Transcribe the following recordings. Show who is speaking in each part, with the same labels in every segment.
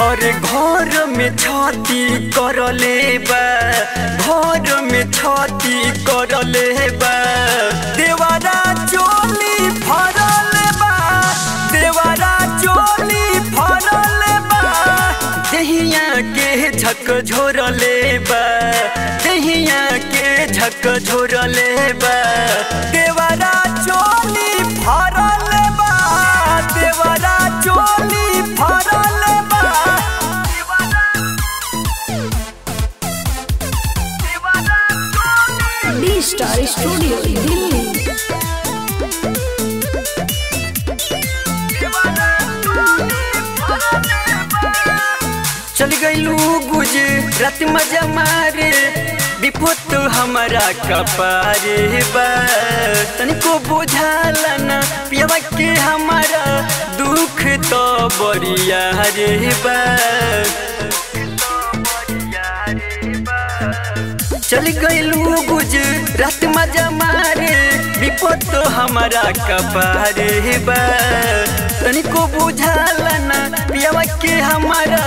Speaker 1: और घर में छाती कर लेबा, घर में छाती कर लेबा। देवारा चोली फरल बा, देवारा चोली फरल बा। दहिया के झक झोर लेबा, दहिया के झक झोर लेबा। देवारा चोली फरल बा, देवारा चोली फरल बा।
Speaker 2: D star studio Delhi.
Speaker 1: चल गईलू गुजरात मजा मारे, विपत हमारा कपारे बा। तनिको बुझाला ना पियवा के हमारा दुख तो बरिया रे बा। चल गईलू गुजरात मजा मारे, विपत हमारा कपारे बा। तनिको बुझाला ना पियवा के हमारा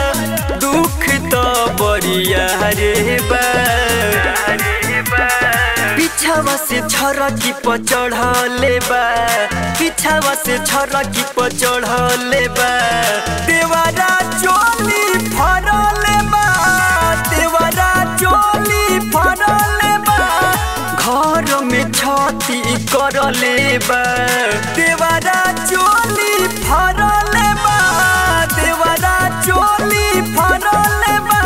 Speaker 1: दुख तो बरिया रे बा। पिछावा से छरकी पर चढ़ले बा, पिछावा से छरकी पर चढ़ले बा। देवारा चोली फरल बा, देवारा चोली फरल बा। घर में छाती कर लेबा, देवारा चोली फरल बा, देवारा चोली फरल बा।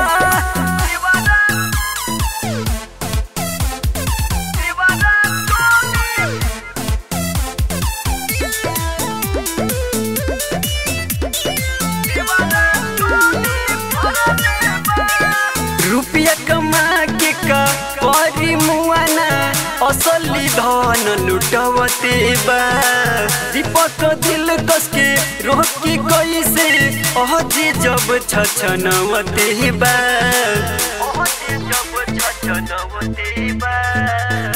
Speaker 1: रुपया कमा के का परी मुआना, असली धन लुटवते बा। दीपक दिल कस के रोकी कैसे अहजे जब छछनवते बा।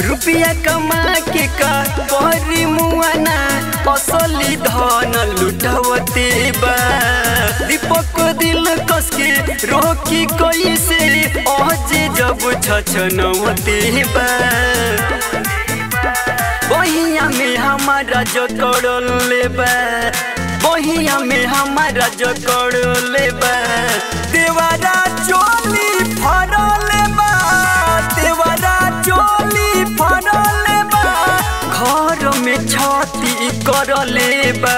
Speaker 1: रुपया कमा के का परी मुआना, असली धन लुटवते बा। दीपक दिल कस के रोकी कैसे अहजे जब छछनवते बा। बहिया में हमारा जकड़ लेबा, बहिया में हमारा जकड़ लेबा। देवारा चोली फरल बा, देवारा चोली फरल बा। घर में छाती कर लेबा।